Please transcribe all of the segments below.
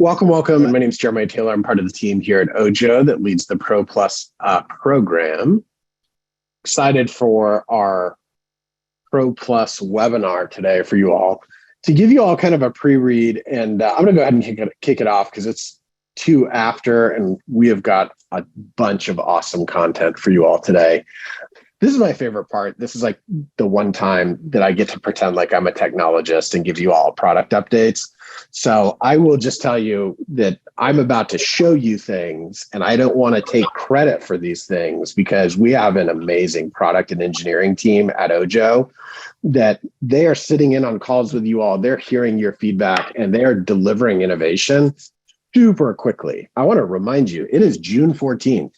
Welcome, welcome. My name is Jeremiah Taylor. I'm part of the team here at Ojo that leads the Pro Plus program. Excited for our Pro Plus webinar today for you all. To give you all kind of a pre-read, and I'm going to go ahead and kick it off because it's 2 after, and we have got a bunch of awesome content for you all today. This is my favorite part. This is like the one time that I get to pretend like I'm a technologist and give you all product updates. So I will just tell you that I'm about to show you things, and I don't want to take credit for these things because we have an amazing product and engineering team at Ojo that they are sitting in on calls with you all. They're hearing your feedback and they are delivering innovation super quickly. I want to remind you, it is June 14th.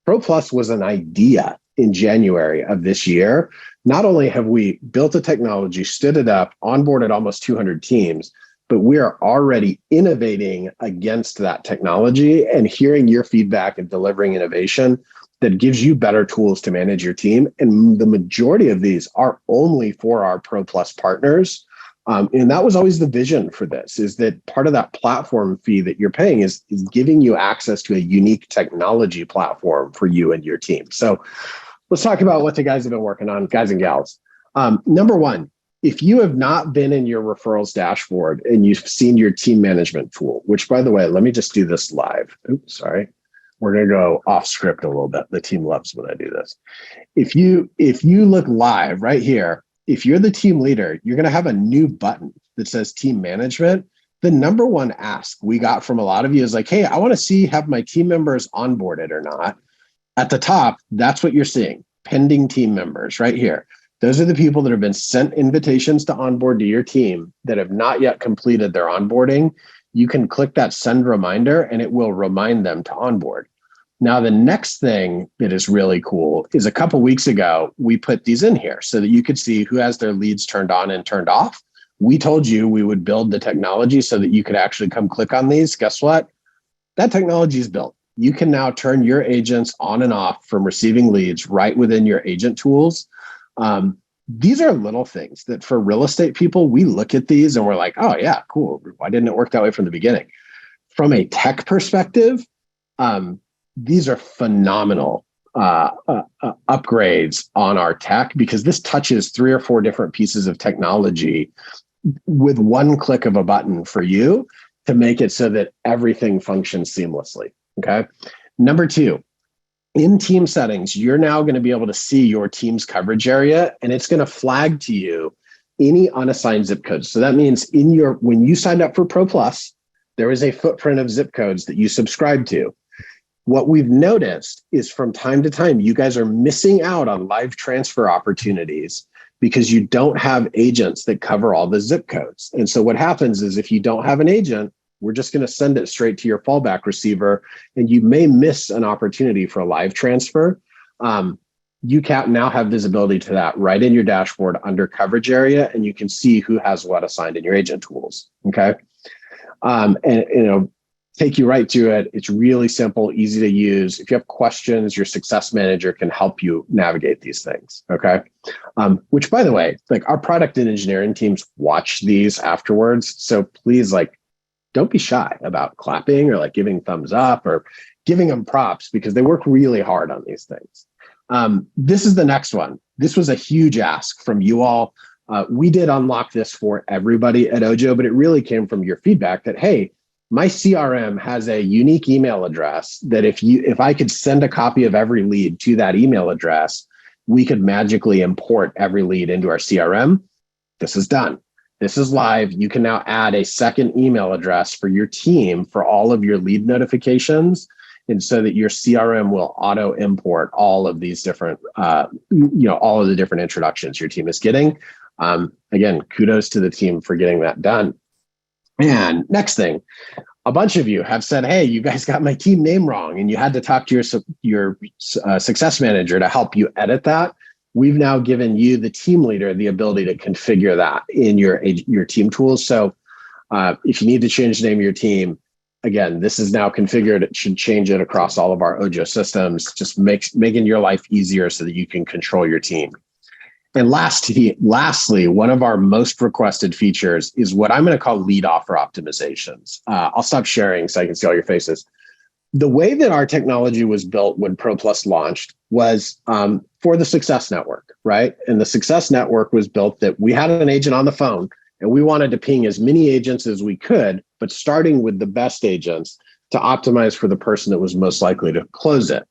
Pro Plus was an idea in January of this year. Not only have we built a technology, stood it up, onboarded almost 200 teams, but we are already innovating against that technology and hearing your feedback and delivering innovation that gives you better tools to manage your team. And the majority of these are only for our Pro Plus partners. And that was always the vision for this, is that part of that platform fee that you're paying is giving you access to a unique technology platform for you and your team. So let's talk about what the guys have been working on, guys and gals. Number one, if you have not been in your referrals dashboard and you've seen your team management tool, which by the way, let me just do this live. Oops, sorry. We're going to go off script a little bit. The team loves when I do this. If you look live right here, if you're the team leader, you're going to have a new button that says team management. The number one ask we got from a lot of you is like, hey, I want to see have my team members onboarded or not. At the top, that's what you're seeing, pending team members right here. Those are the people that have been sent invitations to onboard to your team that have not yet completed their onboarding. You can click that send reminder and it will remind them to onboard. Now, the next thing that is really cool is a couple weeks ago, we put these in here so that you could see who has their leads turned on and turned off. We told you we would build the technology so that you could actually come click on these. Guess what? That technology is built. You can now turn your agents on and off from receiving leads right within your agent tools. These are little things that for real estate people, we look at these and we're like, oh yeah, cool. Why didn't it work that way from the beginning? From a tech perspective, these are phenomenal upgrades on our tech because this touches 3 or 4 different pieces of technology with one click of a button for you to make it so that everything functions seamlessly. Okay. Number 2, in team settings, you're now going to be able to see your team's coverage area, and it's going to flag to you any unassigned zip codes. So that means when you signed up for Pro Plus, there is a footprint of zip codes that you subscribe to. What we've noticed is from time to time, you guys are missing out on live transfer opportunities because you don't have agents that cover all the zip codes. And so what happens is if you don't have an agent, we're just going to send it straight to your fallback receiver, and you may miss an opportunity for a live transfer. You can now have visibility to that right in your dashboard under coverage area, and you can see who has what assigned in your agent tools. Okay. And take you right to it. It's really simple, easy to use. If you have questions, your success manager can help you navigate these things. Okay. Which by the way, like our product and engineering teams watch these afterwards. So please don't be shy about clapping or giving thumbs up or giving them props because they work really hard on these things. This is the next one. This was a huge ask from you all. We did unlock this for everybody at Ojo, but it really came from your feedback that, hey, my CRM has a unique email address that if I could send a copy of every lead to that email address, we could magically import every lead into our CRM. This is done. This is live. You can now add a second email address for your team for all of your lead notifications, and so that your CRM will auto import all of these different, all of the different introductions your team is getting. Again, kudos to the team for getting that done. And next thing, a bunch of you have said, hey, you guys got my team name wrong, and you had to talk to your success manager to help you edit that. We've now given you, the team leader, the ability to configure that in your team tools. So if you need to change the name of your team, again, this is now configured. It should change it across all of our Ojo systems, just making your life easier so that you can control your team. And lastly, one of our most requested features is what I'm going to call lead offer optimizations. I'll stop sharing so I can see all your faces. The way that our technology was built when Pro Plus launched was for the Success Network, right? And the Success Network was built that we had an agent on the phone and we wanted to ping as many agents as we could, but starting with the best agents to optimize for the person that was most likely to close it.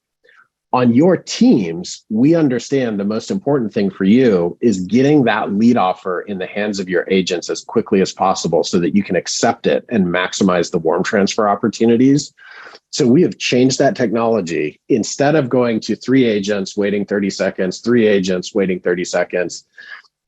On your teams, we understand the most important thing for you is getting that lead offer in the hands of your agents as quickly as possible so that you can accept it and maximize the warm transfer opportunities. So we have changed that technology. Instead of going to 3 agents waiting 30 seconds, 3 agents waiting 30 seconds,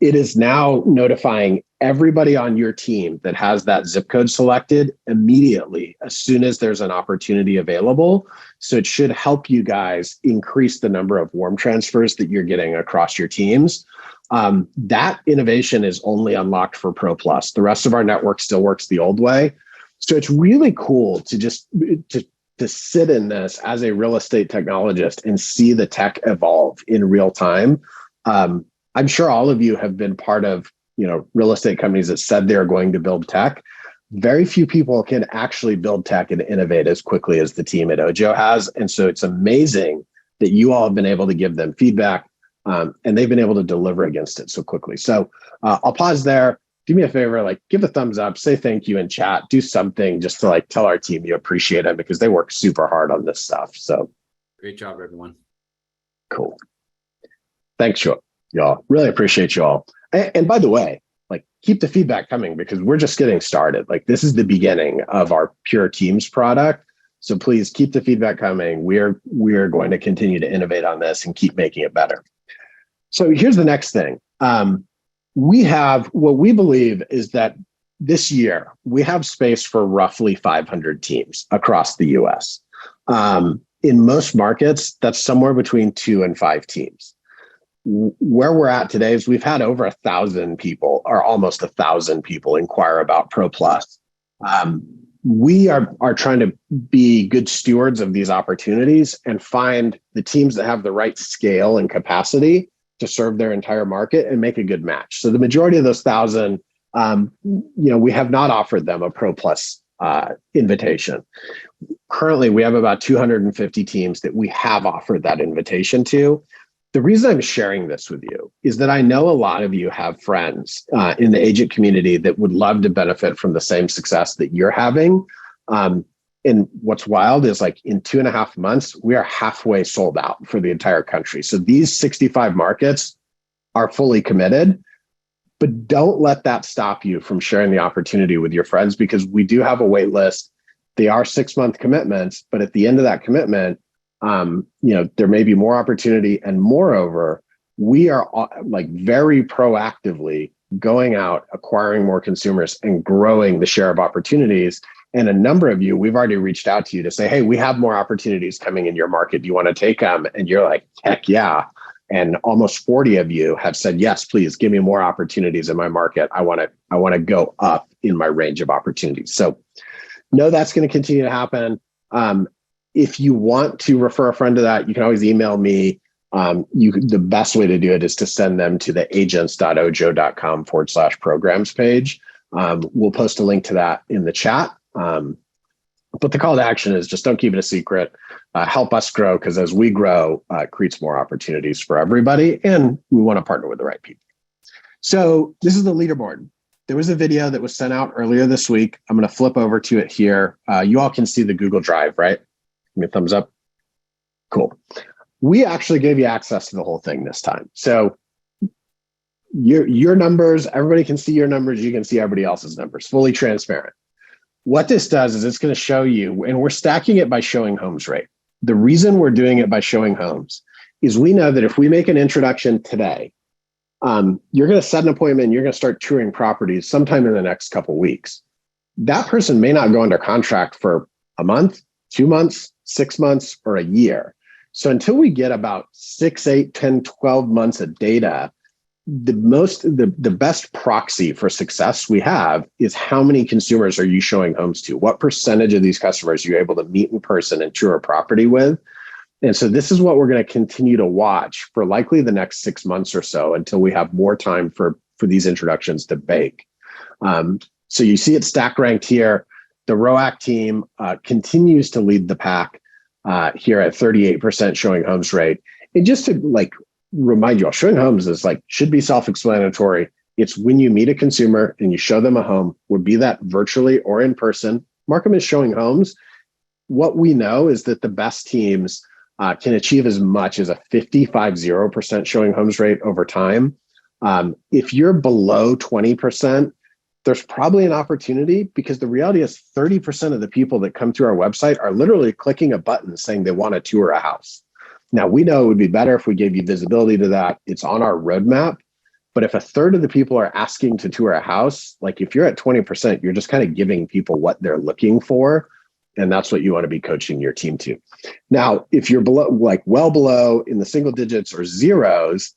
it is now notifying everybody on your team that has that zip code selected immediately as soon as there's an opportunity available. So it should help you guys increase the number of warm transfers that you're getting across your teams. That innovation is only unlocked for Pro Plus. The rest of our network still works the old way. So it's really cool to just to sit in this as a real estate technologist and see the tech evolve in real time. I'm sure all of you have been part of, real estate companies that said they're going to build tech. Very few people can actually build tech and innovate as quickly as the team at Ojo has. And so it's amazing that you all have been able to give them feedback and they've been able to deliver against it so quickly. So I'll pause there. Do me a favor, give a thumbs up, say thank you in chat, do something just to tell our team you appreciate it because they work super hard on this stuff. So great job, everyone. Cool. Thanks, y'all. Really appreciate y'all. And by the way, keep the feedback coming because we're just getting started. This is the beginning of our Pure Teams product. So please keep the feedback coming. We're going to continue to innovate on this and keep making it better. So here's the next thing. We have what we believe is that this year we have space for roughly 500 teams across the US. In most markets, that's somewhere between 2 and 5 teams. Where we're at today is we've had over 1,000 people or almost 1,000 people inquire about Pro Plus. We are trying to be good stewards of these opportunities and find the teams that have the right scale and capacity to serve their entire market and make a good match. So the majority of those 1,000, we have not offered them a Pro Plus invitation. Currently, we have about 250 teams that we have offered that invitation to. The reason I'm sharing this with you is that I know a lot of you have friends in the agent community that would love to benefit from the same success that you're having. And what's wild is in 2.5 months, we are halfway sold out for the entire country. So these 65 markets are fully committed, but don't let that stop you from sharing the opportunity with your friends because we do have a wait list. They are 6-month commitments, but at the end of that commitment, there may be more opportunity. And moreover, we are very proactively going out, acquiring more consumers and growing the share of opportunities. And a number of you, we've already reached out to you to say, hey, we have more opportunities coming in your market. Do you want to take them? And you're like, heck yeah. And almost 40 of you have said, yes, please give me more opportunities in my market. I want to go up in my range of opportunities. So no, that's going to continue to happen. If you want to refer a friend to that, you can always email me. The best way to do it is to send them to the agents.ojo.com/programs page. We'll post a link to that in the chat. But the call to action is just don't keep it a secret. Help us grow because as we grow, it creates more opportunities for everybody. And we want to partner with the right people. So this is the leaderboard. There was a video that was sent out earlier this week. I'm going to flip over to it here. You all can see the Google Drive, right? Give me a thumbs up. Cool. We actually gave you access to the whole thing this time. So your numbers, everybody can see your numbers. You can see everybody else's numbers, fully transparent. What this does is it's going to show you, and we're stacking it by showing homes rate. The reason we're doing it by showing homes is we know that if we make an introduction today, you're going to set an appointment and you're going to start touring properties sometime in the next couple of weeks. That person may not go under contract for a month, 2 months, 6 months, or a year. So until we get about 6, 8, 10, 12 months of data, the best proxy for success we have is how many consumers are you showing homes to? What percentage of these customers are you able to meet in person and tour a property with? And so this is what we're going to continue to watch for likely the next 6 months or so until we have more time for these introductions to bake. So you see it stack ranked here. The ROAC team continues to lead the pack here at 38% showing homes rate. And just to like remind you all, showing homes is like should be self-explanatory. It's when you meet a consumer and you show them a home, would be that virtually or in person. Mark them as showing homes. What we know is that the best teams can achieve as much as a 55.0% showing homes rate over time. If you're below 20%, there's probably an opportunity because the reality is 30% of the people that come through our website are literally clicking a button saying they want to tour a house. Now, we know it would be better if we gave you visibility to that. It's on our roadmap. But if a third of the people are asking to tour a house, like if you're at 20%, you're just kind of giving people what they're looking for. And that's what you want to be coaching your team to. Now, if you're below, like well below in the single digits or zeros,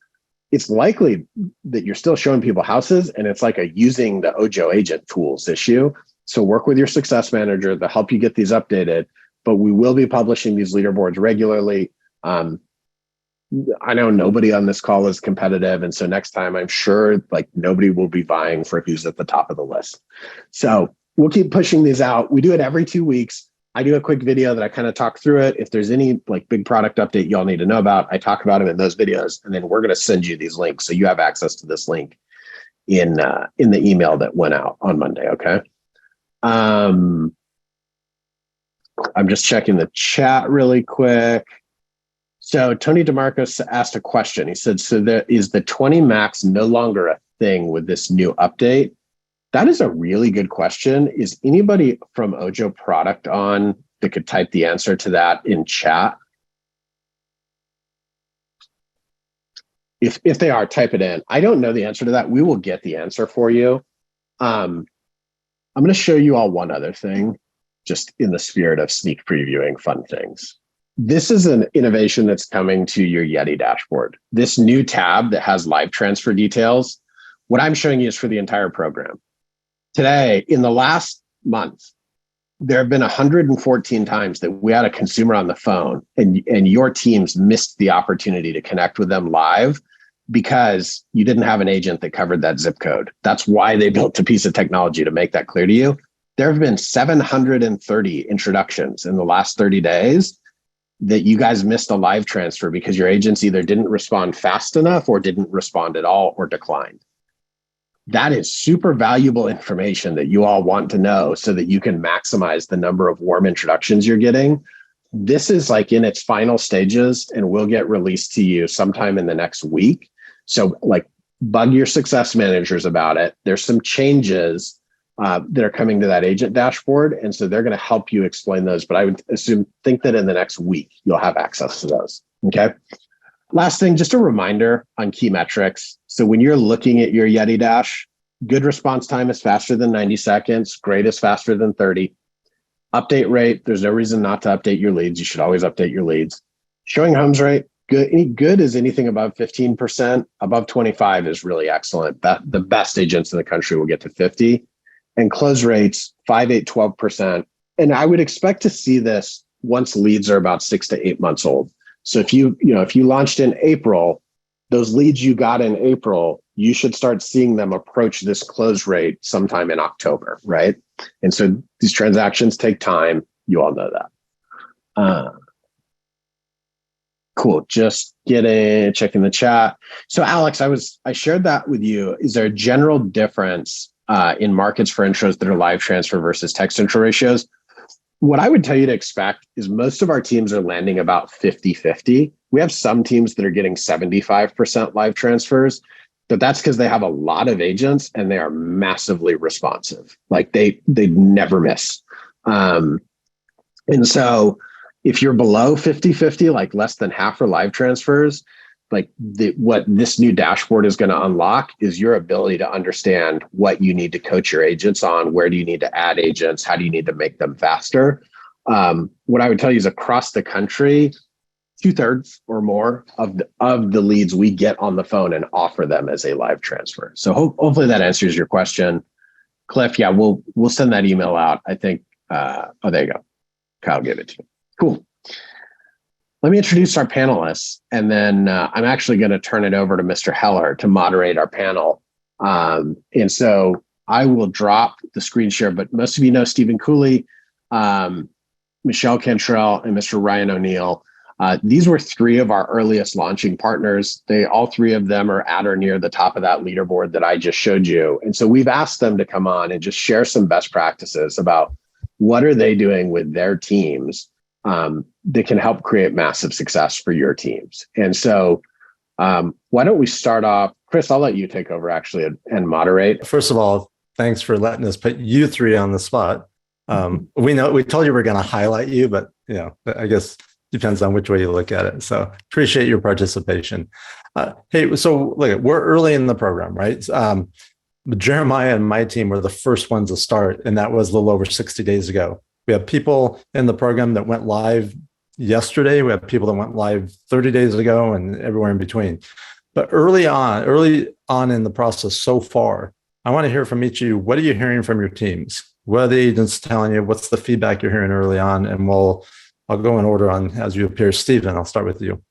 it's likely that you're still showing people houses and it's like a using the Ojo agent tools issue. So work with your success manager to help you get these updated, but we will be publishing these leaderboards regularly. I know nobody on this call is competitive. And so next time I'm sure like nobody will be vying for who's at the top of the list. So we'll keep pushing these out. We do it every 2 weeks. I do a quick video that I kind of talk through it. If there's any like big product update y'all need to know about, I talk about them in those videos, and then we're going to send you these links so you have access to this link in the email that went out on Monday. Okay. I'm just checking the chat really quick. So Tony DeMarcos asked a question. He said, "So is the 20 max no longer a thing with this new update?" That is a really good question. Is anybody from Ojo product on that could type the answer to that in chat? If they are, type it in. I don't know the answer to that. We will get the answer for you. I'm going to show you all one other thing, just in the spirit of sneak previewing fun things. This is an innovation that's coming to your Yeti dashboard. This new tab that has live transfer details. What I'm showing you is for the entire program. Today, in the last month, there have been 114 times that we had a consumer on the phone and your teams missed the opportunity to connect with them live because you didn't have an agent that covered that zip code. That's why they built a piece of technology to make that clear to you. There have been 730 introductions in the last 30 days that you guys missed a live transfer because your agents either didn't respond fast enough or didn't respond at all or declined. That is super valuable information that you all want to know so that you can maximize the number of warm introductions you're getting. This is like in its final stages and will get released to you sometime in the next week. So like bug your success managers about it. There's some changes that are coming to that agent dashboard. And so they're going to help you explain those. But I would think that in the next week, you'll have access to those. Okay. Last thing, just a reminder on key metrics. So when you're looking at your Yeti Dash, good response time is faster than 90 seconds. Great is faster than 30. Update rate, there's no reason not to update your leads. You should always update your leads. Showing homes rate, good. Any good is anything above 15%. Above 25 is really excellent. The best agents in the country will get to 50. And close rates, 5, 8, 12%. And I would expect to see this once leads are about 6 to 8 months old. So if you launched in April, those leads you got in April, you should start seeing them approach this close rate sometime in October, right? And so these transactions take time. You all know that. Cool. Just checking the chat. So Alex, I shared that with you. Is there a general difference in markets for intros that are live transfer versus text intro ratios? What I would tell you to expect is most of our teams are landing about 50-50. We have some teams that are getting 75% live transfers, but that's because they have a lot of agents and they are massively responsive. Like they never miss. And so if you're below 50-50, like less than half are live transfers, like what this new dashboard is going to unlock is your ability to understand what you need to coach your agents on, where do you need to add agents, how do you need to make them faster. What I would tell you is across the country, 2/3 or more of the leads we get on the phone and offer them as a live transfer. So hopefully that answers your question. Cliff, yeah, we'll send that email out. I think, there you go. Kyle gave it to you. Cool. let me introduce our panelists, and then I'm actually going to turn it over to Mr. Heller to moderate our panel. And so I will drop the screen share, but most of you know Stephen Cooley, Michelle Cantrell, and Mr. Ryan O'Neill. These were three of our earliest launching partners. All three of them are at or near the top of that leaderboard that I just showed you. And so we've asked them to come on and just share some best practices about what are they doing with their teams that can help create massive success for your teams. And so why don't we start off? Chris, I'll let you take over actually and moderate. First of all, thanks for letting us put you three on the spot. We told you we're going to highlight you, but I guess depends on which way you look at it. So appreciate your participation. Hey, so look, we're early in the program, right? Jeremiah and my team were the first ones to start, and that was a little over 60 days ago. We have people in the program that went live yesterday. We have people that went live 30 days ago and everywhere in between. But early on in the process so far, I want to hear from each of you. What are you hearing from your teams? What are the agents telling you? What's the feedback you're hearing early on? And I'll go in order on as you appear. Stephen, I'll start with you.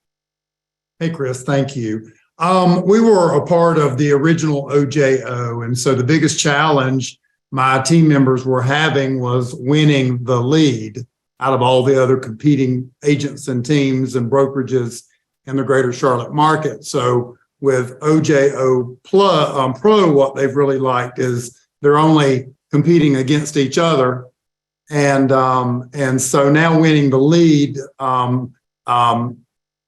Hey, Chris, thank you. We were a part of the original OJO, and so the biggest challenge my team members were having was winning the lead out of all the other competing agents and teams and brokerages in the greater Charlotte market. So with OJO Pro, what they've really liked is they're only competing against each other. And so now winning the lead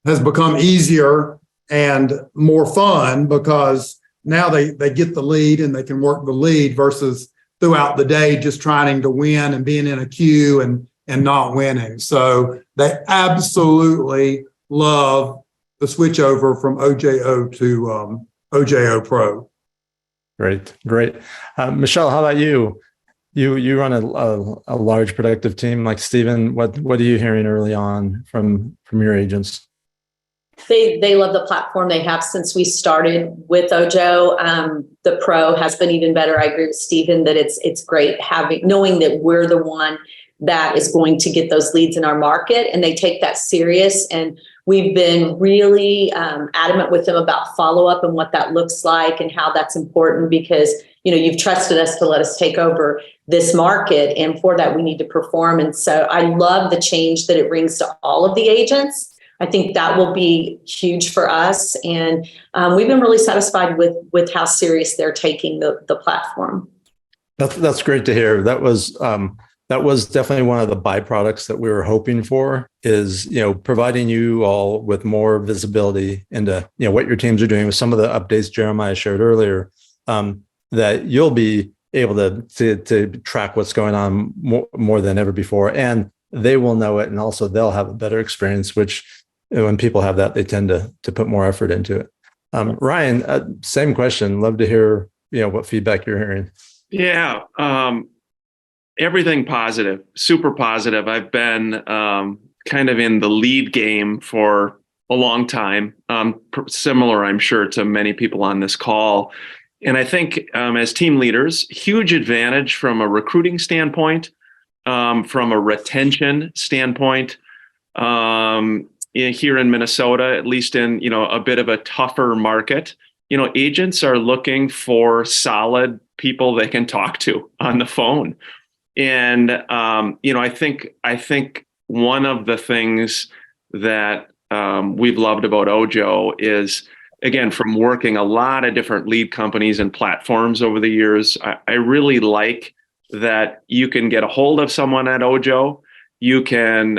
has become easier and more fun because now they get the lead and they can work the lead versus throughout the day just trying to win and being in a queue and not winning. So they absolutely love the switch over from OJO to OJO Pro. Great. Michelle, how about you? You run a large productive team like Stephen. What are you hearing early on from your agents? They love the platform. They have since we started with Ojo. The Pro has been even better. I agree with Stephen that it's great knowing that we're the one that is going to get those leads in our market, and they take that serious. And we've been really adamant with them about follow-up and what that looks like and how that's important because you've trusted us to let us take over this market, and for that we need to perform. And so I love the change that it brings to all of the agents. I think that will be huge for us, and we've been really satisfied with how serious they're taking the platform. That's great to hear. That was definitely one of the byproducts that we were hoping for is, providing you all with more visibility into, what your teams are doing with some of the updates Jeremiah shared earlier, that you'll be able to track what's going on more than ever before. And they will know it. And also they'll have a better experience, which when people have that, they tend to put more effort into it. Ryan, same question. Love to hear, what feedback you're hearing. Yeah. Everything positive, super positive. I've been kind of in the lead game for a long time, similar, I'm sure, to many people on this call. And I think as team leaders, huge advantage from a recruiting standpoint, from a retention standpoint, here in Minnesota, at least in, a bit of a tougher market, agents are looking for solid people they can talk to on the phone. And, I think one of the things that we've loved about Ojo is, again, from working a lot of different lead companies and platforms over the years, I really like that you can get a hold of someone at Ojo. You can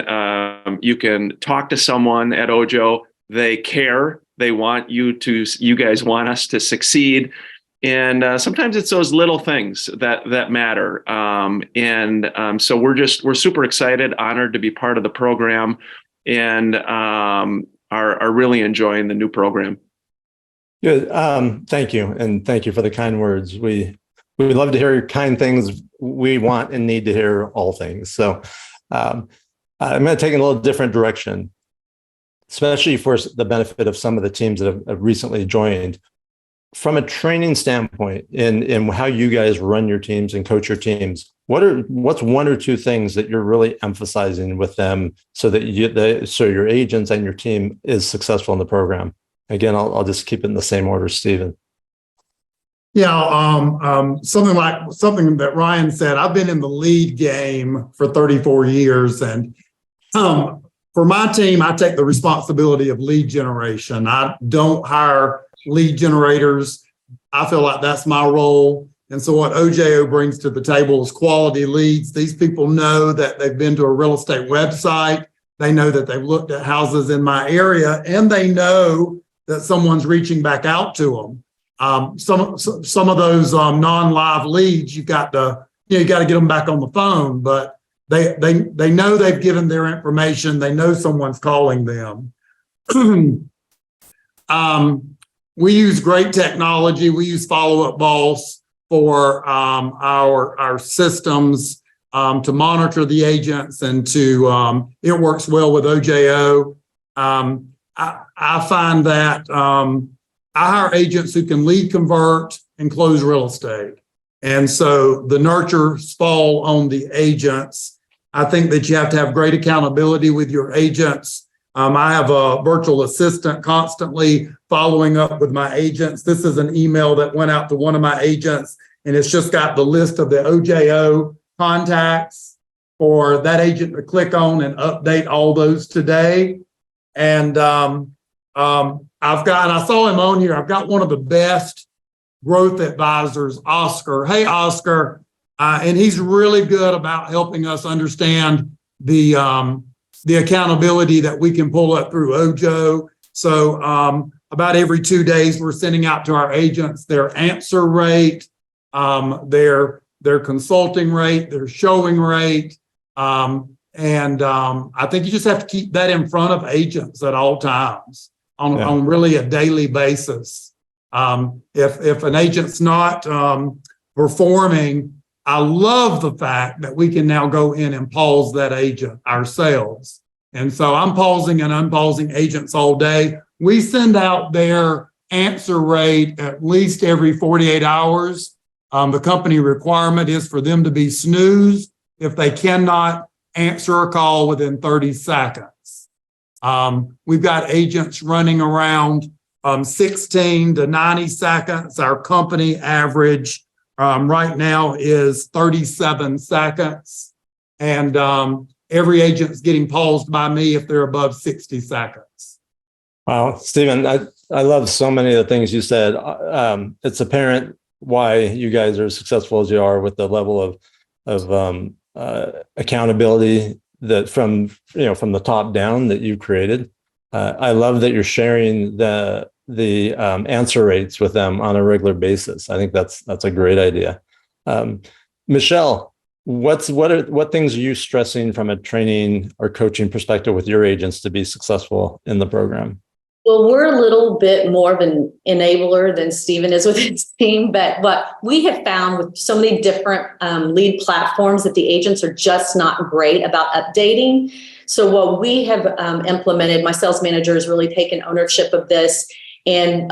talk to someone at Ojo. They care. They want you guys want us to succeed. And sometimes it's those little things that matter. So we're super excited, honored to be part of the program, and are really enjoying the new program. Good. Thank you. And thank you for the kind words. We love to hear kind things. We want and need to hear all things. So I'm going to take a little different direction, especially for the benefit of some of the teams that have recently joined. From a training standpoint, in how you guys run your teams and coach your teams, what's one or two things that you're really emphasizing with them so that so your agents and your team is successful in the program? Again, I'll just keep it in the same order, Stephen. Yeah, something that Ryan said. I've been in the lead game for 34 years, and for my team, I take the responsibility of lead generation. I don't hire lead generators. I feel like that's my role. And so what OJO brings to the table is quality leads. These people know that they've been to a real estate website. They know that they've looked at houses in my area, and they know that someone's reaching back out to them. Some of those non-live leads, you got to get them back on the phone, but they know they've given their information. They know someone's calling them. We use great technology. We use Follow Up Boss for our systems to monitor the agents, and it works well with OJO. I find that I hire agents who can lead convert and close real estate. And so the nurtures fall on the agents. I think that you have to have great accountability with your agents. I have a virtual assistant constantly following up with my agents. This is an email that went out to one of my agents, and it's just got the list of the OJO contacts for that agent to click on and update all those today. And I saw him on here. I've got one of the best growth advisors, Oscar. Hey, Oscar. And he's really good about helping us understand the accountability that we can pull up through OJO. So about every 2 days, we're sending out to our agents their answer rate, their consulting rate, their showing rate. And I think you just have to keep that in front of agents at all times on really a daily basis. If an agent's not performing, I love the fact that we can now go in and pause that agent ourselves. And so I'm pausing and unpausing agents all day. We send out their answer rate at least every 48 hours. The company requirement is for them to be snoozed if they cannot answer a call within 30 seconds. We've got agents running around 16 to 90 seconds. Our company average right now is 37 seconds. And every agent's getting paused by me if they're above 60 seconds. Wow, Stephen, I love so many of the things you said. It's apparent why you guys are as successful as you are with the level of accountability that from the top down that you created. I love that you're sharing the answer rates with them on a regular basis. I think that's a great idea. Michelle, what things are you stressing from a training or coaching perspective with your agents to be successful in the program? Well, we're a little bit more of an enabler than Stephen is with his team, but what we have found with so many different lead platforms that the agents are just not great about updating. So what we have implemented, my sales manager has really taken ownership of this. And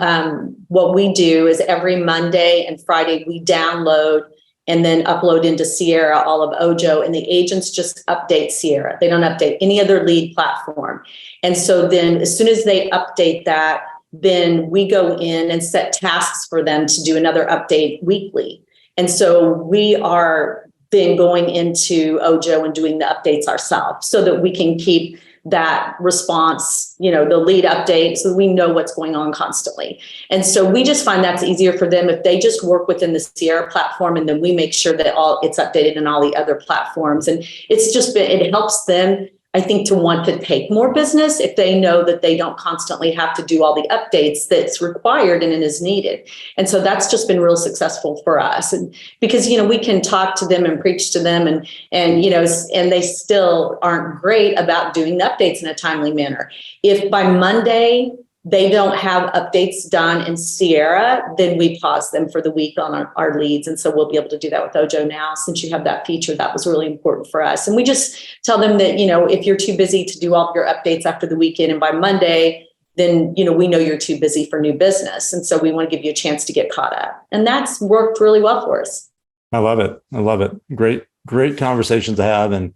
what we do is every Monday and Friday, we download and then upload into Sierra all of OJO, and the agents just update Sierra. They don't update any other lead platform. And so then as soon as they update that, then we go in and set tasks for them to do another update weekly. And so we are then going into OJO and doing the updates ourselves so that we can keep that response, the lead update, so we know what's going on constantly. And so we just find that's easier for them if they just work within the Sierra platform, and then we make sure that it's updated in all the other platforms. And it helps them, I think, to want to take more business if they know that they don't constantly have to do all the updates that's required and it is needed. And so that's just been real successful for us. And because, we can talk to them and preach to them and they still aren't great about doing the updates in a timely manner. If by Monday they don't have updates done in Sierra, then we pause them for the week on our leads. And so we'll be able to do that with OJO now. Since you have that feature, that was really important for us. And we just tell them that, if you're too busy to do all of your updates after the weekend and by Monday, then, we know you're too busy for new business. And so we want to give you a chance to get caught up. And that's worked really well for us. I love it. Great great conversations to have. And,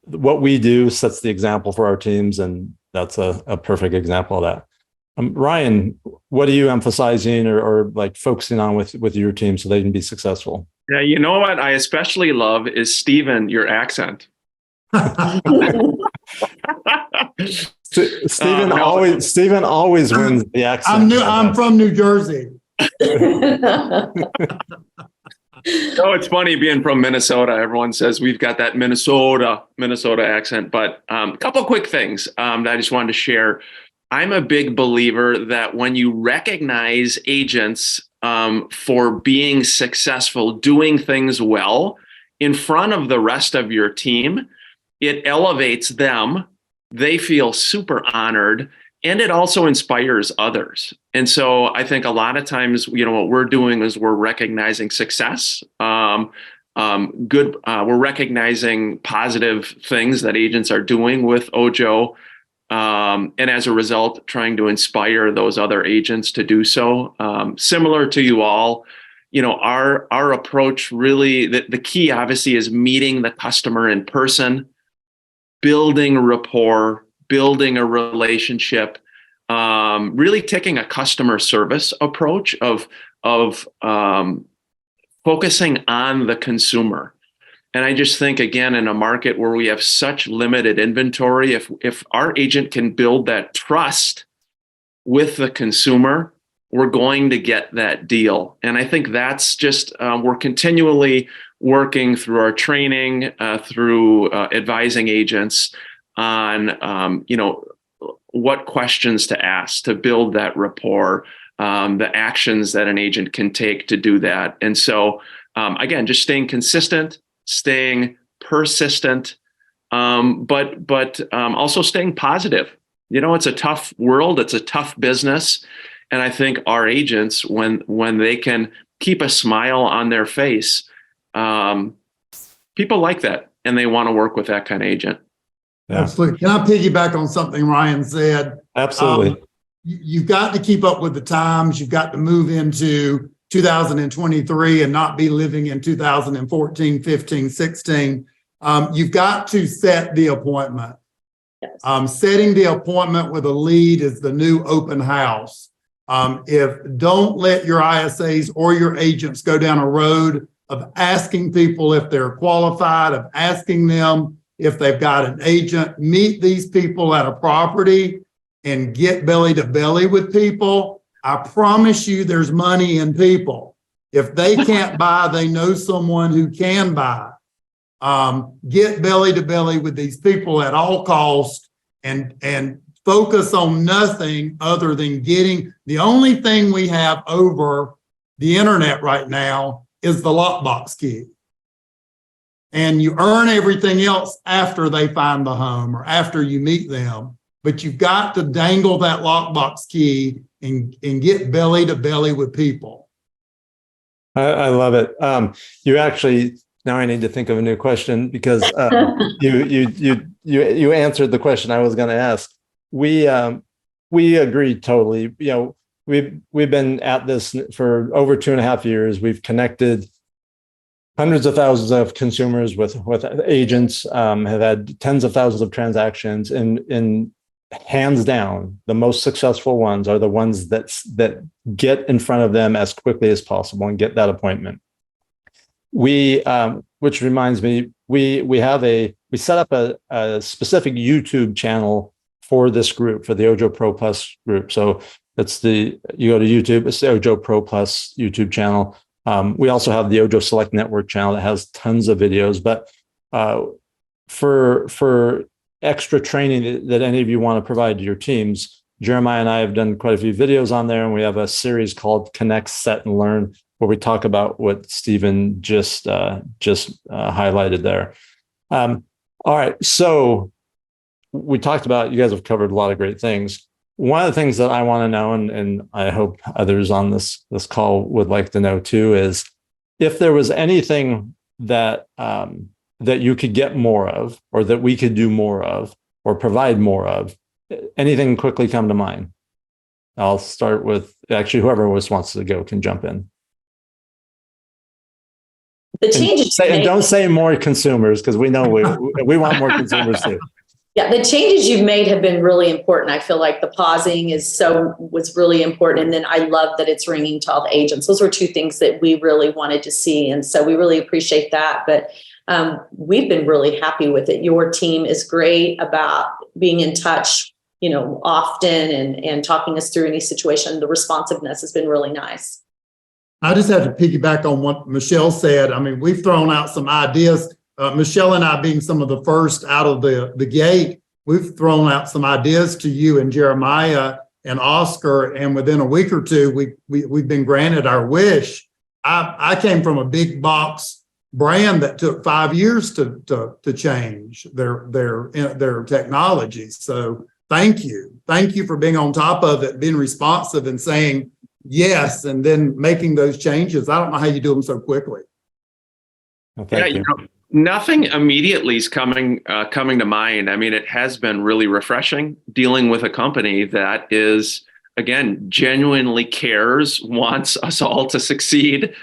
what we do sets the example for our teams. And that's a perfect example of that. Ryan, what are you emphasizing or like focusing on with your team so they can be successful? Yeah, you know what I especially love is Stephen, your accent. Stephen always wins the accent. I'm from New Jersey. Oh, it's funny being from Minnesota. Everyone says we've got that Minnesota accent. But a couple quick things that I just wanted to share. I'm a big believer that when you recognize agents for being successful, doing things well in front of the rest of your team, it elevates them. They feel super honored, and it also inspires others. And so I think a lot of times, what we're doing is we're recognizing success, we're recognizing positive things that agents are doing with Ojo. And as a result, trying to inspire those other agents to do so. Similar to you all, our approach really, the key obviously is meeting the customer in person, building rapport, building a relationship, really taking a customer service approach of focusing on the consumer. And I just think, again, in a market where we have such limited inventory, if our agent can build that trust with the consumer, we're going to get that deal. And I think that's just, we're continually working through our training, through advising agents on, what questions to ask to build that rapport, the actions that an agent can take to do that. And so, again, just staying consistent, staying persistent, but also staying positive. It's a tough world. It's a tough business. And I think our agents, when they can keep a smile on their face, people like that, and they want to work with that kind of agent. Yeah. Absolutely. Can I piggyback on something Ryan said? Absolutely. You've got to keep up with the times. You've got to move into 2023 and not be living in 2014, 15, 16. You've got to set the appointment. Yes. Setting the appointment with a lead is the new open house. Don't let your ISAs or your agents go down a road of asking people if they're qualified, of asking them if they've got an agent. Meet these people at a property and get belly to belly with people. I promise you there's money in people. If they can't buy, they know someone who can buy. Get belly to belly with these people at all costs and focus on nothing other than getting. The only thing we have over the internet right now is the lockbox key. And you earn everything else after they find the home or after you meet them. But you've got to dangle that lockbox key and get belly to belly with people. I love it. You actually, now I need to think of a new question because you answered the question I was going to ask. We agree totally. We've been at this for over 2.5 years. We've connected hundreds of thousands of consumers with agents, have had tens of thousands of transactions, and hands down, the most successful ones are the ones that get in front of them as quickly as possible and get that appointment. Which reminds me, we set up a specific YouTube channel for this group, for the Ojo Pro Plus group. So you go to YouTube, it's the Ojo Pro Plus YouTube channel. We also have the Ojo Select Network channel that has tons of videos, but for extra training that any of you want to provide to your teams, Jeremiah and I have done quite a few videos on there, and we have a series called Connect, Set, and Learn, where we talk about what Stephen just highlighted there. All right, so we talked about, you guys have covered a lot of great things. One of the things that I want to know, and I hope others on this call would like to know too, is if there was anything that that you could get more of, or that we could do more of, or provide more of. Anything quickly come to mind? I'll start with, actually, whoever wants to go can jump in. The changes you And made, don't say more consumers, because we know we want more consumers too. yeah, the changes you've made have been really important. I feel like the pausing was really important. And then I love that it's ringing to all the agents. Those were two things that we really wanted to see. And so we really appreciate that. But we've been really happy with it. Your team is great about being in touch, often and talking us through any situation. The responsiveness has been really nice. I just have to piggyback on what Michelle said. I mean, we've thrown out some ideas. Michelle and I being some of the first out of the gate, we've thrown out some ideas to you and Jeremiah and Oscar, and within a week or two, we've been granted our wish. I came from a big box brand that took 5 years to change their technology. So thank you for being on top of it, being responsive, and saying yes, and then making those changes. I don't know how you do them so quickly. Well, thank you. Nothing immediately is coming to mind. I mean, it has been really refreshing dealing with a company that is, again, genuinely cares, wants us all to succeed.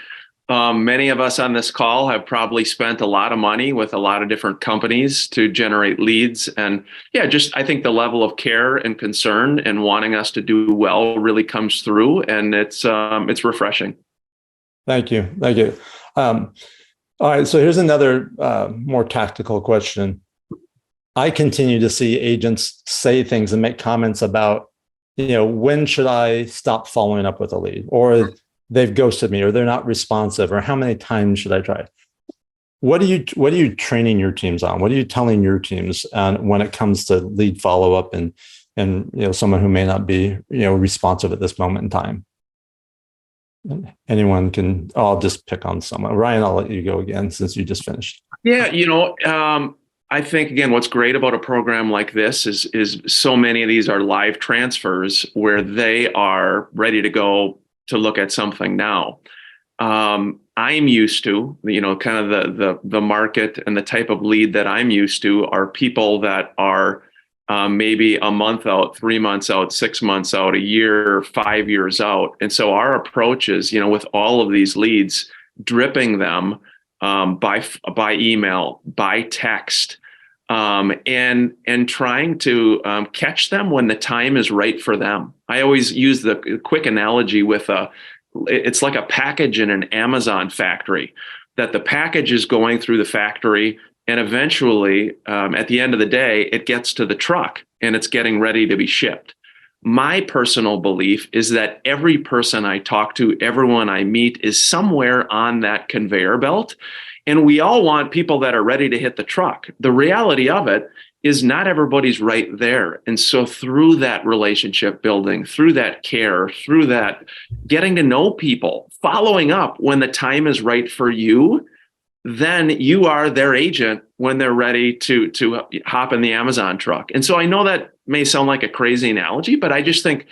Many of us on this call have probably spent a lot of money with a lot of different companies to generate leads. And yeah, just I think the level of care and concern and wanting us to do well really comes through, and it's refreshing. Thank you. All right, so here's another more tactical question. I continue to see agents say things and make comments about, when should I stop following up with a lead, or they've ghosted me, or they're not responsive, or how many times should I try? What are you training your teams on? What are you telling your teams when it comes to lead follow-up and someone who may not be responsive at this moment in time? Anyone can. I'll just pick on someone. Ryan, I'll let you go again since you just finished. Yeah, I think again, what's great about a program like this is so many of these are live transfers where they are ready to go to look at something now. I'm used to, kind of the market and the type of lead that I'm used to are people that are maybe a month out, 3 months out, 6 months out, a year, 5 years out. And so our approach is, with all of these leads, dripping them by email, by text, and trying to catch them when the time is right for them. I always use the quick analogy with it's like a package in an Amazon factory, that the package is going through the factory, and eventually, at the end of the day, it gets to the truck and it's getting ready to be shipped. My personal belief is that every person I talk to, everyone I meet, is somewhere on that conveyor belt. And we all want people that are ready to hit the truck. The reality of it is not everybody's right there. And so through that relationship building, through that care, through that getting to know people, following up when the time is right for you, then you are their agent when they're ready to hop in the Amazon truck. And so I know that may sound like a crazy analogy, but I just think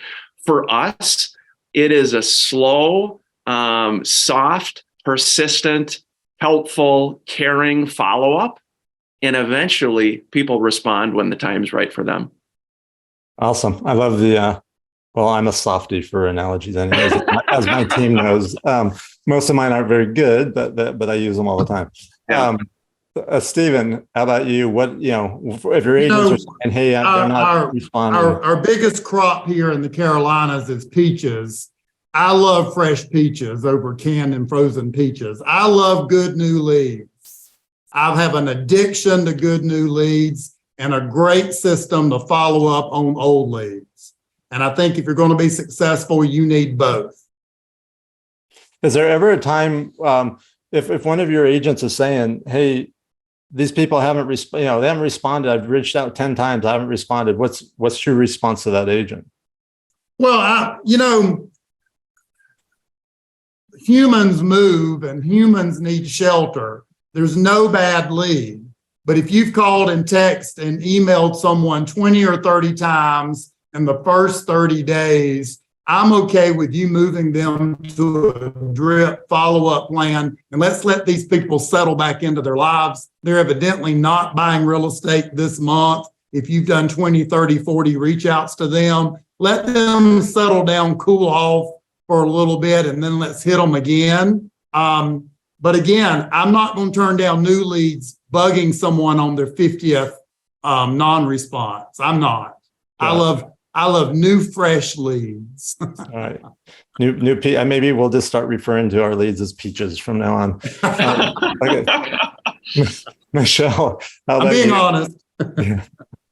for us, it is a slow, soft, persistent, helpful, caring follow-up. And eventually people respond when the time's right for them. Awesome. I love I'm a softie for analogies anyways, as my team knows. Most of mine aren't very good, but I use them all the time. Yeah. Stephen, how about you? What, if your agents are saying, hey, they're not responding. Our biggest crop here in the Carolinas is peaches. I love fresh peaches over canned and frozen peaches. I love good new leads. I have an addiction to good new leads and a great system to follow up on old leads. And I think if you're going to be successful, you need both. Is there ever a time if one of your agents is saying, hey, these people haven't they haven't responded. I've reached out 10 times. I haven't responded. What's your response to that agent? Well, humans move and humans need shelter. There's no bad lead. But if you've called and texted and emailed someone 20 or 30 times in the first 30 days, I'm okay with you moving them to a drip follow-up plan, and let's let these people settle back into their lives. They're evidently not buying real estate this month. If you've done 20, 30, 40 reach outs to them, let them settle down, cool off for a little bit, and then let's hit them again. But again, I'm not going to turn down new leads bugging someone on their 50th non-response. I'm not. Yeah. I love new, fresh leads. All right. Maybe we'll just start referring to our leads as peaches from now on. Okay. Michelle, I'm being honest. Yeah,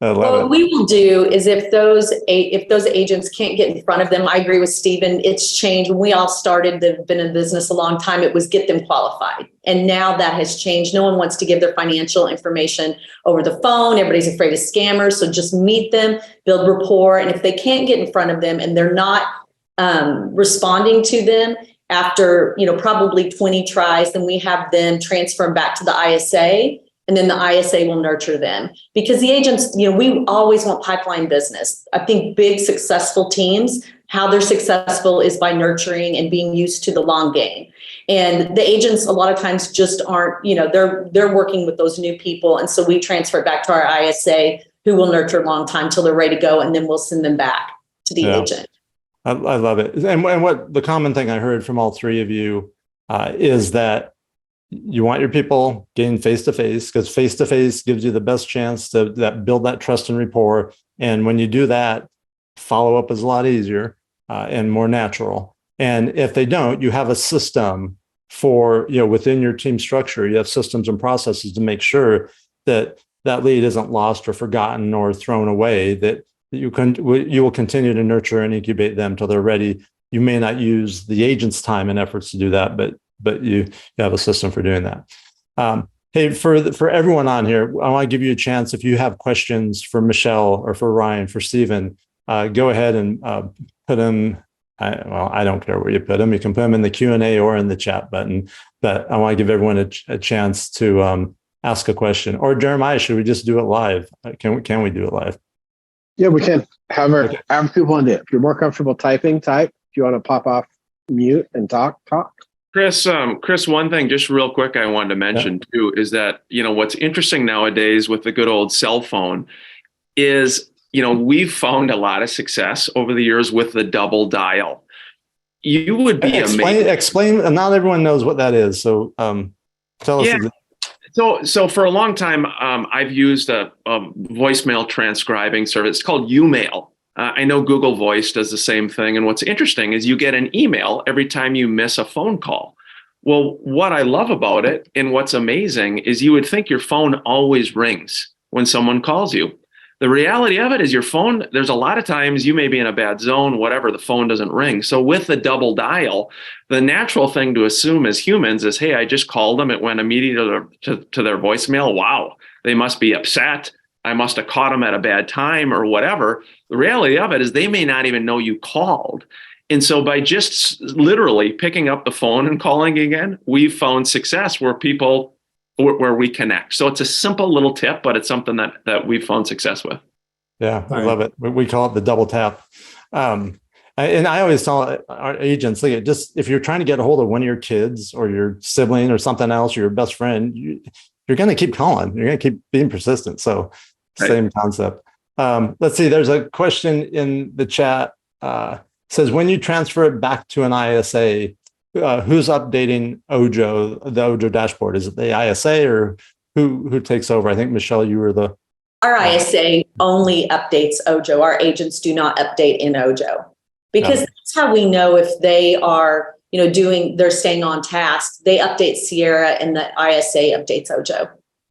I love What it. we will do is if those agents can't get in front of them, I agree with Stephen. It's changed. When we all started, they've been in business a long time. It was get them qualified, and now that has changed. No one wants to give their financial information over the phone. Everybody's afraid of scammers. So just meet them, build rapport, and if they can't get in front of them and they're not responding to them after probably 20 tries, then we have them transfer them back to the ISA. And then the ISA will nurture them because the agents, we always want pipeline business. I think big successful teams, how they're successful is by nurturing and being used to the long game. And the agents a lot of times just aren't, they're working with those new people. And so we transfer it back to our ISA who will nurture a long time till they're ready to go. And then we'll send them back to the agent. I love it. And what the common thing I heard from all three of you is that you want your people getting face-to-face because face-to-face gives you the best chance to build that trust and rapport. And when you do that, follow-up is a lot easier and more natural. And if they don't, you have a system for, within your team structure, you have systems and processes to make sure that that lead isn't lost or forgotten or thrown away, that you will continue to nurture and incubate them till they're ready. You may not use the agent's time and efforts to do that, but you have a system for doing that. Hey, for everyone on here, I want to give you a chance. If you have questions for Michelle or for Ryan, for Stephen, go ahead and put them. I don't care where you put them. You can put them in the Q&A or in the chat button. But I want to give everyone a chance to ask a question. Or Jeremiah, should we just do it live? Can we do it live? Yeah, we can. However people want to do it. If you're more comfortable typing, type. If you want to pop off mute and talk. Chris, one thing just real quick I wanted to mention too is that, what's interesting nowadays with the good old cell phone is, we've found a lot of success over the years with the double dial. You would be amazed. Explain. Not everyone knows what that is. So tell us. Yeah. So for a long time, I've used a voicemail transcribing service. It's called Umail. I know Google Voice does the same thing. And what's interesting is you get an email every time you miss a phone call. Well, what I love about it and what's amazing is you would think your phone always rings when someone calls you. The reality of it is your phone, there's a lot of times you may be in a bad zone, whatever, the phone doesn't ring. So with the double dial, the natural thing to assume as humans is, hey, I just called them. It went immediately to their voicemail. Wow, they must be upset. I must have caught them at a bad time or whatever. The reality of it is they may not even know you called. And so by just literally picking up the phone and calling again, we've found success where we connect. So it's a simple little tip, but it's something that we've found success with. Yeah, I love it. We call it the double tap. And I always tell our agents, look, just if you're trying to get a hold of one of your kids or your sibling or something else, or your best friend, you're going to keep calling. You're going to keep being persistent. So same concept. Let's see. There's a question in the chat. Says, when you transfer it back to an ISA, who's updating Ojo, the Ojo dashboard? Is it the ISA or who takes over? I think, Michelle, you were Our ISA only updates Ojo. Our agents do not update in Ojo because that's how we know if they are, they're staying on task. They update Sierra and the ISA updates Ojo.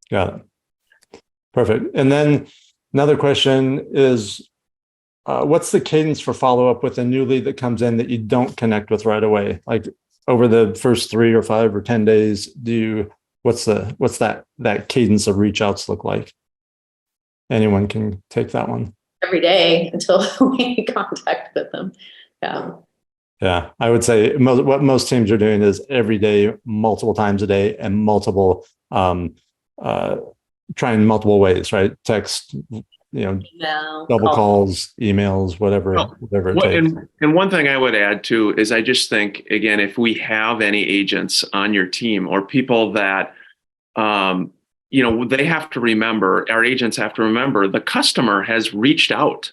Got it. Perfect. And then another question is, what's the cadence for follow-up with a new lead that comes in that you don't connect with right away? Like over the first 3 or 5 or 10 days, what's that cadence of reach outs look like? Anyone can take that one. Every day until we contact with them. Yeah, I would say what most teams are doing is every day, multiple times a day, and trying multiple ways, right? Text, double calls, emails, whatever it takes. And one thing I would add too is I just think, again, if we have any agents on your team or people that, they have to remember, our agents have to remember the customer has reached out.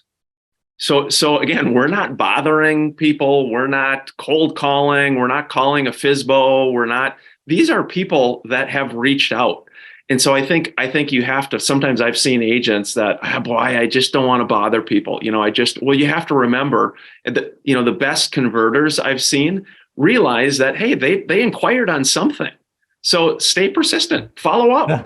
So again, we're not bothering people. We're not cold calling. We're not calling a FSBO. these are people that have reached out. And so I think you have to, sometimes I've seen agents that, boy, I just don't want to bother people. You have to remember that, the best converters I've seen realize that, hey, they inquired on something. So stay persistent, follow up, Yeah.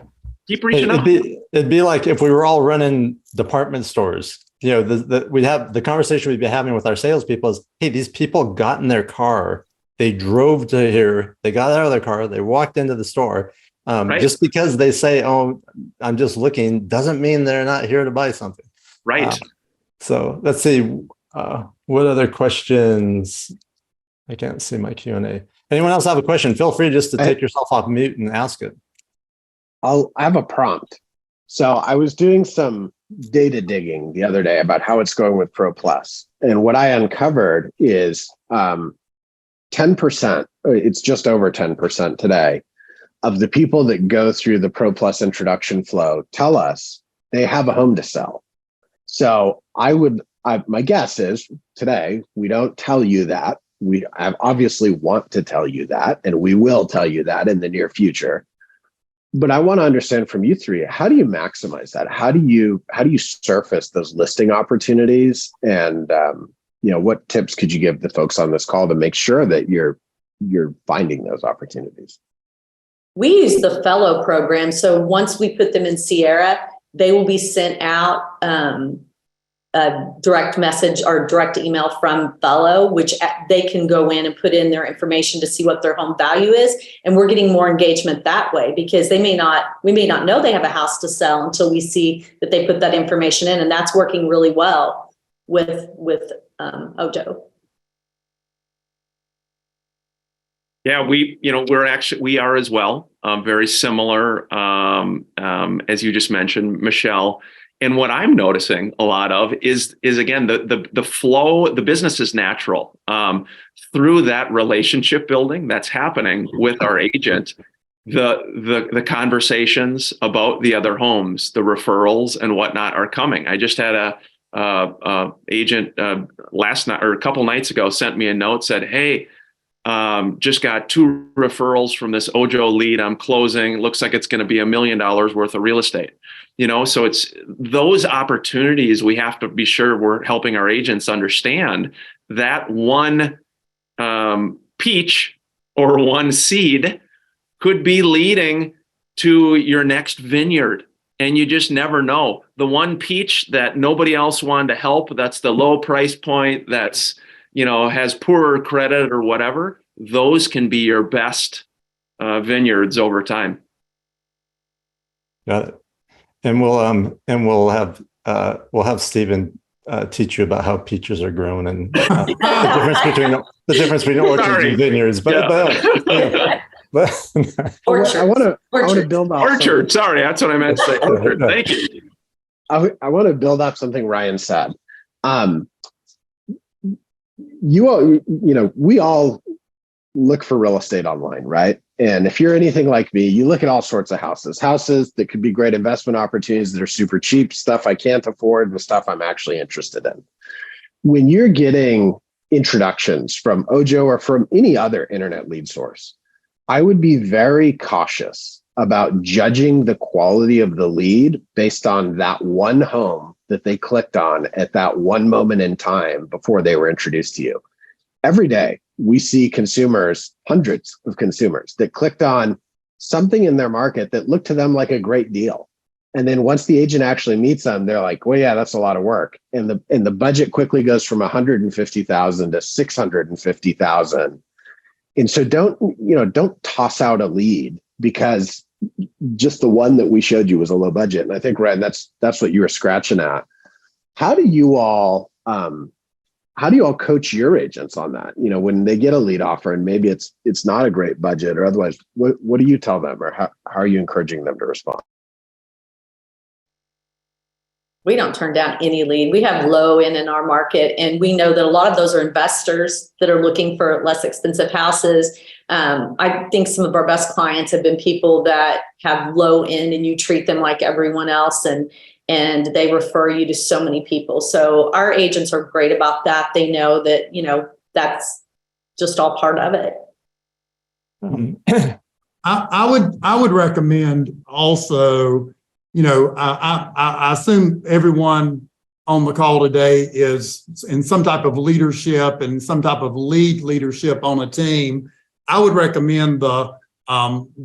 keep reaching out. It'd be like if we were all running department stores, we'd have the conversation we'd be having with our salespeople is, hey, these people got in their car, they drove to here, they got out of their car, they walked into the store. Right. Just because they say, oh, I'm just looking, doesn't mean they're not here to buy something. Right. So let's see. What other questions? I can't see my Q&A. Anyone else have a question? Feel free just to take yourself off mute and ask it. I have a prompt. So I was doing some data digging the other day about how it's going with Pro Plus. And what I uncovered is 10%, it's just over 10% today, of the people that go through the Pro Plus introduction flow tell us they have a home to sell. So my guess is today, we don't tell you that. I obviously want to tell you that, and we will tell you that in the near future. But I want to understand from you three, how do you maximize that? How do you surface those listing opportunities? And what tips could you give the folks on this call to make sure that you're finding those opportunities? We use the Fellow program. So once we put them in Sierra, they will be sent out a direct message or direct email from Fellow, which they can go in and put in their information to see what their home value is. And we're getting more engagement that way because we may not know they have a house to sell until we see that they put that information in. And that's working really well with Ojo. Yeah, we are as well, very similar, as you just mentioned, Michelle. And what I'm noticing a lot of is again, the flow, the business is natural through that relationship building that's happening with our agent, the conversations about the other homes, the referrals and whatnot are coming. I just had a agent last night or a couple nights ago sent me a note, said, hey, just got 2 referrals from this Ojo lead I'm closing. Looks like it's going to be $1 million worth of real estate. So it's those opportunities we have to be sure we're helping our agents understand that one peach or one seed could be leading to your next vineyard. And you just never know. The one peach that nobody else wanted to help, that's the low price point, that's has poorer credit or whatever, those can be your best vineyards over time. Got it. And we'll have Stephen teach you about how peaches are grown and the difference between orchards and vineyards. But I want to build off orchard. Sorry, that's what I meant to say. Orchard. Thank you. I want to build off something Ryan said. We all look for real estate online, right? And if you're anything like me, you look at all sorts of houses that could be great investment opportunities that are super cheap, stuff I can't afford, and stuff I'm actually interested in. When you're getting introductions from Ojo or from any other internet lead source, I would be very cautious about judging the quality of the lead based on that one home that they clicked on at that one moment in time before they were introduced to you. Every day, we see consumers, hundreds of consumers that clicked on something in their market that looked to them like a great deal. And then once the agent actually meets them, they're like, well, yeah, that's a lot of work. And the budget quickly goes from $150,000 to $650,000. And so don't toss out a lead because just the one that we showed you was a low budget. And I think, Red, that's what you were scratching at. How do you all coach your agents on that? When they get a lead offer and maybe it's not a great budget or otherwise, what do you tell them, or how are you encouraging them to respond? We don't turn down any lead. We have low end in our market, and we know that a lot of those are investors that are looking for less expensive houses. I think some of our best clients have been people that have low end, and you treat them like everyone else, and they refer you to so many people. So our agents are great about that. They know that, that's just all part of it. I would recommend also, I assume everyone on the call today is in some type of leadership and some type of leadership on a team. I would recommend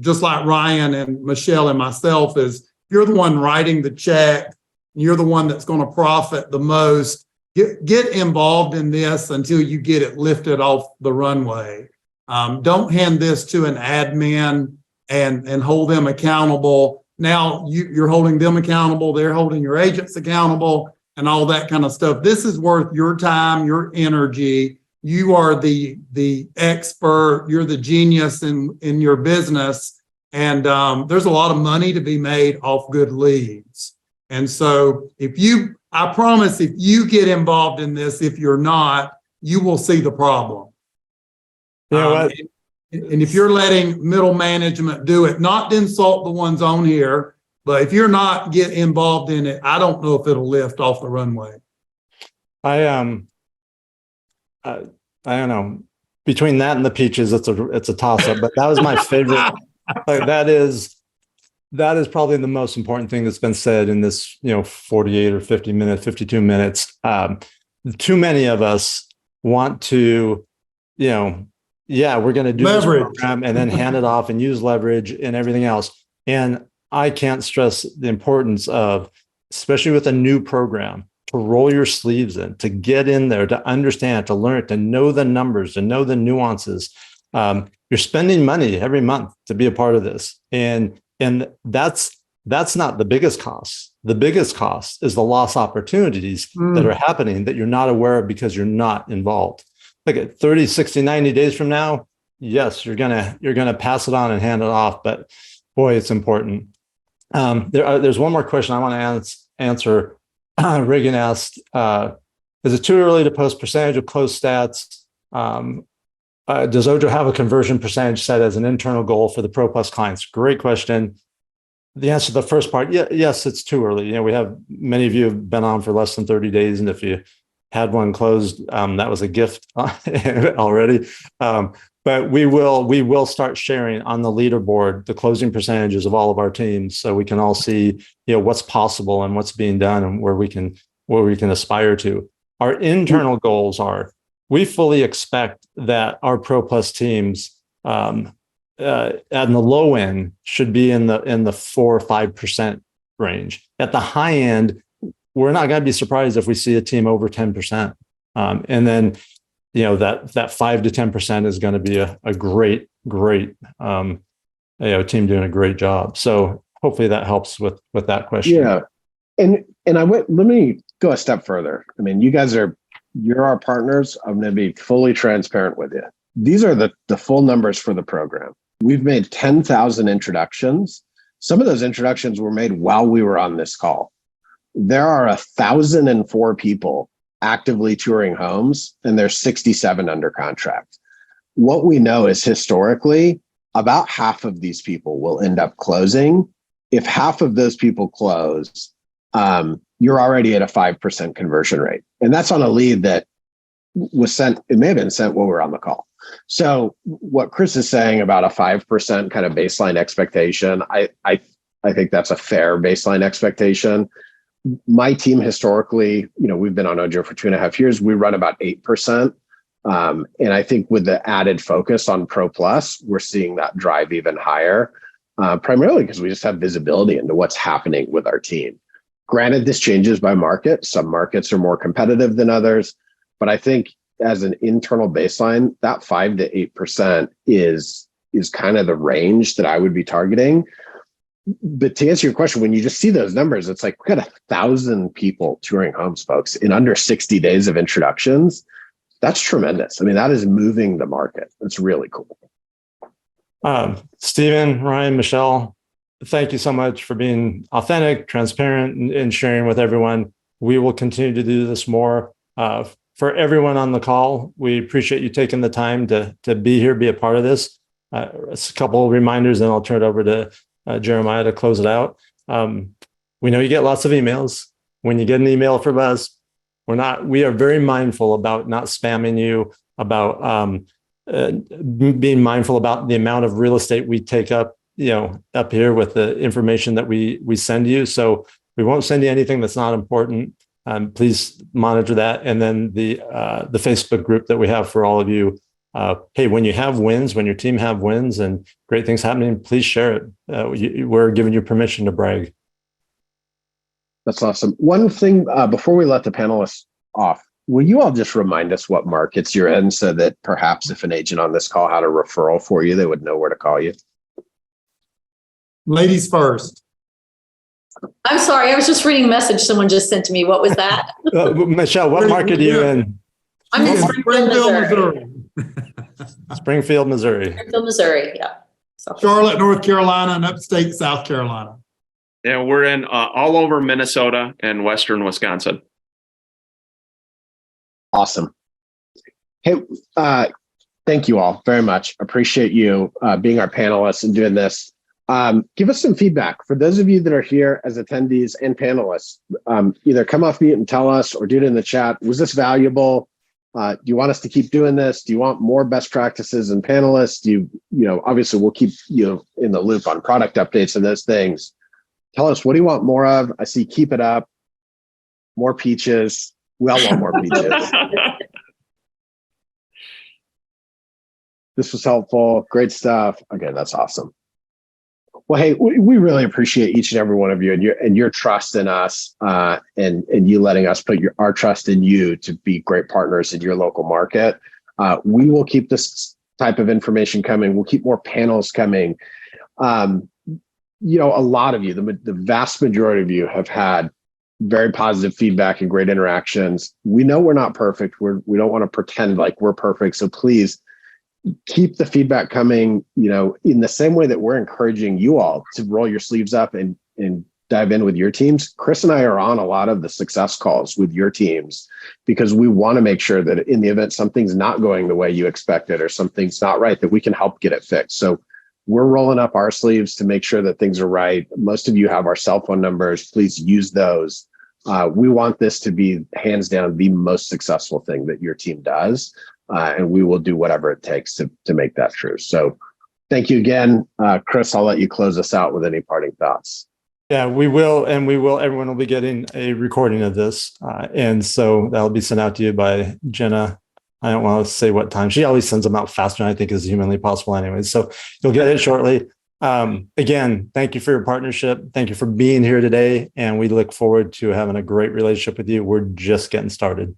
just like Ryan and Michelle and myself, is you're the one writing the check, you're the one that's going to profit the most. Get involved in this until you get it lifted off the runway. Don't hand this to an admin and hold them accountable. Now you're holding them accountable. They're holding your agents accountable and all that kind of stuff. This is worth your time, your energy. You are the expert. You're the genius in your business. And there's a lot of money to be made off good leads. And so I promise if you get involved in this, if you're not, you will see the problem. You know what? And if you're letting middle management do it, not to insult the ones on here, but if you're not get involved in it, I don't know if it'll lift off the runway. I don't know. Between that and the peaches, it's a toss up. But that was my favorite. That is probably the most important thing that's been said in this 48 or 52 minutes. Too many of us want to we're going to do this program and then hand it off and use leverage and everything else. And I can't stress the importance of, especially with a new program, to roll your sleeves in, to get in there, to understand, to learn, to know the numbers, to know the nuances. You're spending money every month to be a part of this. And that's not the biggest cost. The biggest cost is the lost opportunities that are happening that you're not aware of because you're not involved. Like at 30, 60, 90 days from now, yes, you're gonna pass it on and hand it off. But boy, it's important. There's one more question I want to answer. Reagan asked, is it too early to post percentage of closed stats? Does Ojo have a conversion percentage set as an internal goal for the Pro Plus clients? Great question. The answer to the first part, yes, it's too early. We have many of you have been on for less than 30 days. And if you had one closed, that was a gift already. But we will start sharing on the leaderboard the closing percentages of all of our teams, so we can all see what's possible and what's being done and where we can aspire to. Our internal goals are: we fully expect that our Pro Plus teams at the low end should be in the 4 or 5% range. At the high end, we're not going to be surprised if we see a team over 10%. And then, that 5 to 10% is going to be a great team doing a great job. So hopefully that helps with that question. Yeah. And let me go a step further. I mean, you're our partners. I'm going to be fully transparent with you. These are the full numbers for the program. We've made 10,000 introductions. Some of those introductions were made while we were on this call. There are 1,004 people actively touring homes, and there's 67 under contract. What we know is historically, about half of these people will end up closing. If half of those people close, you're already at a 5% conversion rate. And that's on a lead that was sent, it may have been sent while we were on the call. So what Chris is saying about a 5% kind of baseline expectation, I think that's a fair baseline expectation. My team historically, we've been on Ojo for 2.5 years. We run about 8%. And I think with the added focus on Pro Plus, we're seeing that drive even higher, primarily because we just have visibility into what's happening with our team. Granted, this changes by market. Some markets are more competitive than others, but I think as an internal baseline, that 5 to 8% is kind of the range that I would be targeting. But to answer your question, when you just see those numbers, it's like we got 1,000 people touring homes, folks, in under 60 days of introductions. That's tremendous. I mean, that is moving the market. It's really cool. Stephen, Ryan, Michelle, thank you so much for being authentic, transparent, and sharing with everyone. We will continue to do this more. For everyone on the call, we appreciate you taking the time to be here, be a part of this. A couple of reminders, and I'll turn it over to Jeremiah to close it out. We know you get lots of emails. When you get an email from us, we are very mindful about not spamming you, about being mindful about the amount of real estate we take up, up here with the information that we send you. So we won't send you anything that's not important. Please monitor that. And then the Facebook group that we have for all of you. Hey, when you have wins, when your team have wins and great things happening, please share it. We're giving you permission to brag. That's awesome. One thing before we let the panelists off, will you all just remind us what markets you're in so that perhaps if an agent on this call had a referral for you, they would know where to call you? Ladies first. I'm sorry. I was just reading a message someone just sent to me. What was that? Michelle, what market are you in? I'm in Springfield, Missouri. Springfield, Missouri. Springfield, Missouri. Yeah. Charlotte, North Carolina, and upstate South Carolina. Yeah, we're in all over Minnesota and Western Wisconsin. Awesome. Hey, thank you all very much. Appreciate you being our panelists and doing this. Give us some feedback. For those of you that are here as attendees and panelists, either come off mute and tell us or do it in the chat. Was this valuable? Do you want us to keep doing this? Do you want more best practices and panelists? Obviously we'll keep you in the loop on product updates and those things. Tell us, what do you want more of? I see keep it up, more peaches. We all want more peaches. This was helpful. Great stuff. Okay, that's awesome. Well, hey, we really appreciate each and every one of you and your trust in us and you letting us put our trust in you to be great partners in your local market. We will keep this type of information coming. We'll keep more panels coming. A lot of you, the vast majority of you have had very positive feedback and great interactions. We know we're not perfect. We don't want to pretend like we're perfect. So please keep the feedback coming, in the same way that we're encouraging you all to roll your sleeves up and dive in with your teams. Chris and I are on a lot of the success calls with your teams because we want to make sure that in the event something's not going the way you expected or something's not right, that we can help get it fixed. So we're rolling up our sleeves to make sure that things are right. Most of you have our cell phone numbers. Please use those. We want this to be hands down the most successful thing that your team does. And we will do whatever it takes to make that true. So thank you again. Chris, I'll let you close us out with any parting thoughts. Yeah, we will. Everyone will be getting a recording of this. And so that'll be sent out to you by Jenna. I don't want to say what time. She always sends them out faster than I think is humanly possible anyway. So you'll get it shortly. Again, thank you for your partnership. Thank you for being here today. And we look forward to having a great relationship with you. We're just getting started.